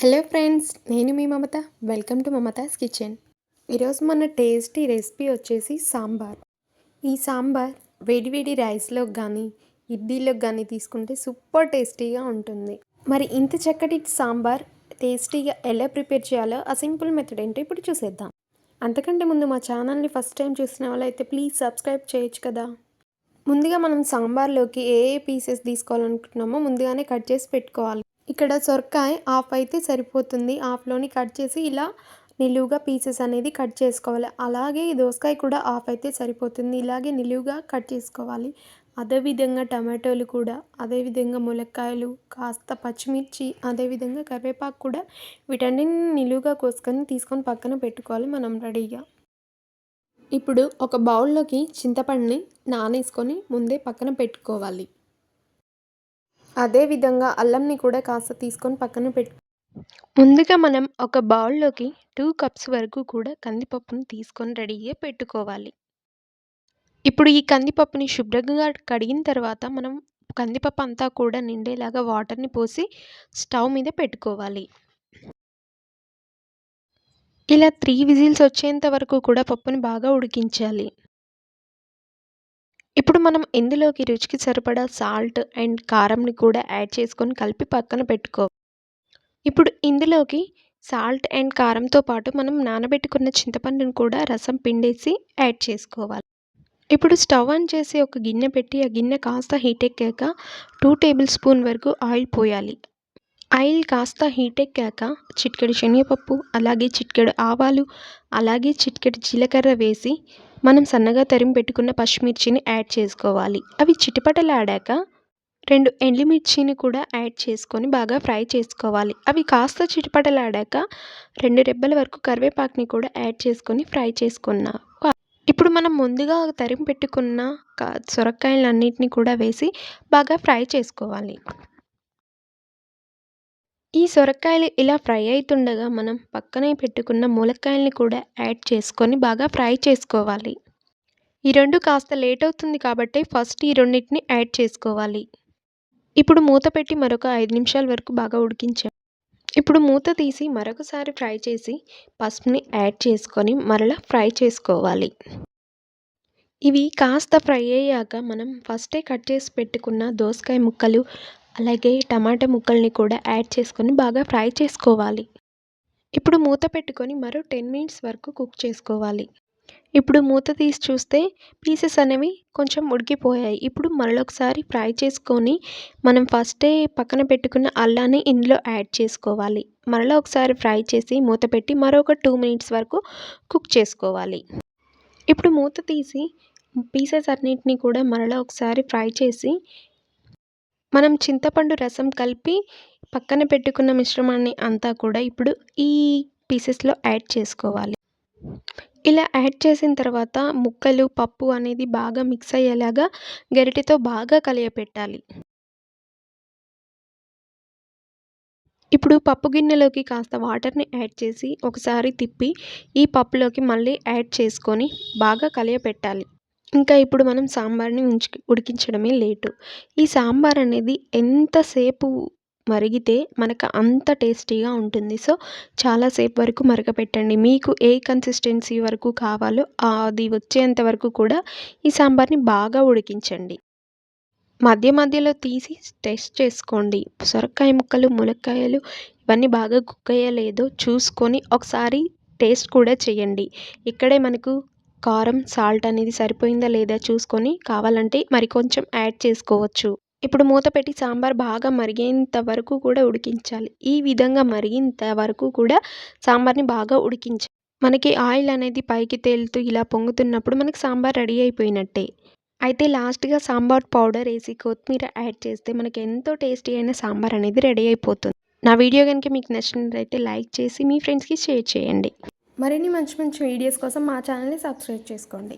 Hello friends, నేను మీ Mamatha. Welcome to Mamatha's kitchen. ఈరోజు మన టేస్టీ రెసిపీ వచ్చేసి సాంబార్. ఈ సాంబార్ వేడి వేడి రైస్లోకి కానీ ఇడ్లీలోకి కానీ తీసుకుంటే సూపర్ టేస్టీగా ఉంటుంది. మరి ఇంత చక్కటి సాంబార్ టేస్టీగా ఎలా ప్రిపేర్ చేయాలో ఆ సింపుల్ మెథడ్ ఏంటో ఇప్పుడు చూసేద్దాం. అంతకంటే ముందు మా ఛానల్ని ఫస్ట్ టైం చూసిన వాళ్ళైతే ప్లీజ్ సబ్స్క్రైబ్ చేయొచ్చు కదా. ముందుగా మనం సాంబార్లోకి ఏ పీసెస్ తీసుకోవాలనుకుంటున్నామో ముందుగానే కట్ చేసి పెట్టుకోవాలి. ఇక్కడ సొరకాయ హాఫ్ అయితే సరిపోతుంది. హాఫ్లోని కట్ చేసి ఇలా నిలువుగా పీసెస్ అనేది కట్ చేసుకోవాలి. అలాగే దోసకాయ కూడా హాఫ్ అయితే సరిపోతుంది. ఇలాగే నిలువుగా కట్ చేసుకోవాలి. అదేవిధంగా టమాటోలు కూడా, అదేవిధంగా ములక్కాయలు, కాస్త పచ్చిమిర్చి, అదేవిధంగా కరివేపాకు కూడా వీటన్నిటిని నిలువుగా కోసుకొని తీసుకొని పక్కన పెట్టుకోవాలి మనం రెడీగా. ఇప్పుడు ఒక బౌల్లోకి చింతపండుని నానేసుకొని ముందే పక్కన పెట్టుకోవాలి. అదేవిధంగా అల్లంని కూడా కాస్త తీసుకొని పక్కన ముందుగా మనం ఒక బౌల్లోకి 2 కప్స్ వరకు కూడా కందిపప్పుని తీసుకొని రెడీగా పెట్టుకోవాలి. ఇప్పుడు ఈ కందిపప్పుని శుభ్రంగా కడిగిన తర్వాత మనం కందిపప్పు అంతా కూడా నిండేలాగా వాటర్ని పోసి స్టవ్ మీద పెట్టుకోవాలి. ఇలా 3 విజిల్స్ వచ్చేంత వరకు కూడా పప్పుని బాగా ఉడికించాలి. ఇప్పుడు మనం ఇందులోకి రుచికి సరిపడా సాల్ట్ అండ్ కారంని కూడా యాడ్ చేసుకొని కలిపి పక్కన పెట్టుకోవాలి. ఇప్పుడు ఇందులోకి సాల్ట్ అండ్ కారంతో పాటు మనం నానబెట్టుకున్న చింతపండుని కూడా రసం పిండేసి యాడ్ చేసుకోవాలి. ఇప్పుడు స్టవ్ ఆన్ చేసి ఒక గిన్నె పెట్టి ఆ గిన్నె కాస్త హీట్ ఎక్కాక 2 టేబుల్ స్పూన్ వరకు ఆయిల్ పోయాలి. ఆయిల్ కాస్త హీట్ ఎక్కాక చిటికెడు శనగపప్పు, అలాగే చిటికెడు ఆవాలు, అలాగే చిటికెడు జీలకర్ర వేసి మనం సన్నగా తరిమి పెట్టుకున్న పచ్చిమిర్చిని యాడ్ చేసుకోవాలి. అవి చిటపటలాడాక 2 ఎండుమిర్చిని కూడా యాడ్ చేసుకొని బాగా ఫ్రై చేసుకోవాలి. అవి కాస్త చిటపటలాడాక 2 రెబ్బల వరకు కరివేపాకుని కూడా యాడ్ చేసుకొని ఫ్రై చేసుకున్నాం. ఇప్పుడు మనం ముందుగా తరిమి పెట్టుకున్న సొరకాయలన్నిటిని కూడా వేసి బాగా ఫ్రై చేసుకోవాలి. ఈ సొరకాయలు ఇలా ఫ్రై అవుతుండగా మనం పక్కనే పెట్టుకున్న ములక్కాయల్ని కూడా యాడ్ చేసుకొని బాగా ఫ్రై చేసుకోవాలి. ఈ రెండు కాస్త లేట్ అవుతుంది కాబట్టి ఫస్ట్ ఈ రెండింటిని యాడ్ చేసుకోవాలి. ఇప్పుడు మూత పెట్టి మరొక 5 నిమిషాల వరకు బాగా ఉడికించాం. ఇప్పుడు మూత తీసి మరొకసారి ఫ్రై చేసి పసుపుని యాడ్ చేసుకొని మరలా ఫ్రై చేసుకోవాలి. ఇవి కాస్త ఫ్రై అయ్యాక మనం ఫస్టే కట్ చేసి పెట్టుకున్న దోసకాయ ముక్కలు, అలాగే టమాటా ముక్కల్ని కూడా యాడ్ చేసుకొని బాగా ఫ్రై చేసుకోవాలి. ఇప్పుడు మూత పెట్టుకొని మరో 10 మినిట్స్ వరకు కుక్ చేసుకోవాలి. ఇప్పుడు మూత తీసి చూస్తే పీసెస్ అనేవి కొంచెం ఉడికిపోయాయి. ఇప్పుడు మరొకసారి ఫ్రై చేసుకొని మనం ఫస్టే పక్కన పెట్టుకున్న అల్లాన్ని ఇందులో యాడ్ చేసుకోవాలి. మరలా ఒకసారి ఫ్రై చేసి మూత పెట్టి మరొక 2 మినిట్స్ వరకు కుక్ చేసుకోవాలి. ఇప్పుడు మూత తీసి పీసెస్ అన్నిటిని కూడా మరలా ఒకసారి ఫ్రై చేసి మనం చింతపండు రసం కలిపి పక్కన పెట్టుకున్న మిశ్రమాన్ని అంతా కూడా ఇప్పుడు ఈ పీసెస్లో యాడ్ చేసుకోవాలి. ఇలా యాడ్ చేసిన తర్వాత ముక్కలు, పప్పు అనేది బాగా మిక్స్ అయ్యేలాగా గరిటెతో బాగా కలియపెట్టాలి. ఇప్పుడు పప్పు గిన్నెలోకి కాస్త వాటర్ని యాడ్ చేసి ఒకసారి తిప్పి ఈ పప్పులోకి మళ్ళీ యాడ్ చేసుకొని బాగా కలియపెట్టాలి. ఇంకా ఇప్పుడు మనం సాంబార్ని ఉడికించడమే లేటు. ఈ సాంబార్ అనేది ఎంతసేపు మరిగితే మనకు అంత టేస్టీగా ఉంటుంది. సో చాలాసేపు వరకు మరగపెట్టండి. మీకు ఏ కన్సిస్టెన్సీ వరకు కావాలో అది వచ్చేంత వరకు కూడా ఈ సాంబార్ని బాగా ఉడికించండి. మధ్య మధ్యలో తీసి టెస్ట్ చేసుకోండి. సొరకాయ ముక్కలు, ములక్కాయలు ఇవన్నీ బాగా కుక్ అయ్యో లేదో చూసుకొని ఒకసారి టేస్ట్ కూడా చేయండి. ఇక్కడే మనకు కారం, సాల్ట్ అనేది సరిపోయిందా లేదా చూసుకొని కావాలంటే మరి కొంచెం యాడ్ చేసుకోవచ్చు. ఇప్పుడు మూత పెట్టి సాంబార్ బాగా మరిగేంత వరకు కూడా ఉడికించాలి. ఈ విధంగా మరిగేంత వరకు కూడా సాంబార్ని బాగా ఉడికించాలి. మనకి ఆయిల్ అనేది పైకి తేలుతూ ఇలా పొంగుతున్నప్పుడు మనకి సాంబార్ రెడీ అయిపోయినట్టే. అయితే లాస్ట్‌గా సాంబార్ పౌడర్ వేసి కొత్తిమీర యాడ్ చేస్తే మనకి ఎంతో టేస్టీ అయిన సాంబార్ అనేది రెడీ అయిపోతుంది. నా వీడియో కనుక మీకు నచ్చినట్లయితే లైక్ చేసి మీ ఫ్రెండ్స్‌కి షేర్ చేయండి. మరిన్ని మంచి మంచి వీడియోస్ కోసం మా ఛానల్ని సబ్స్క్రైబ్ చేసుకోండి.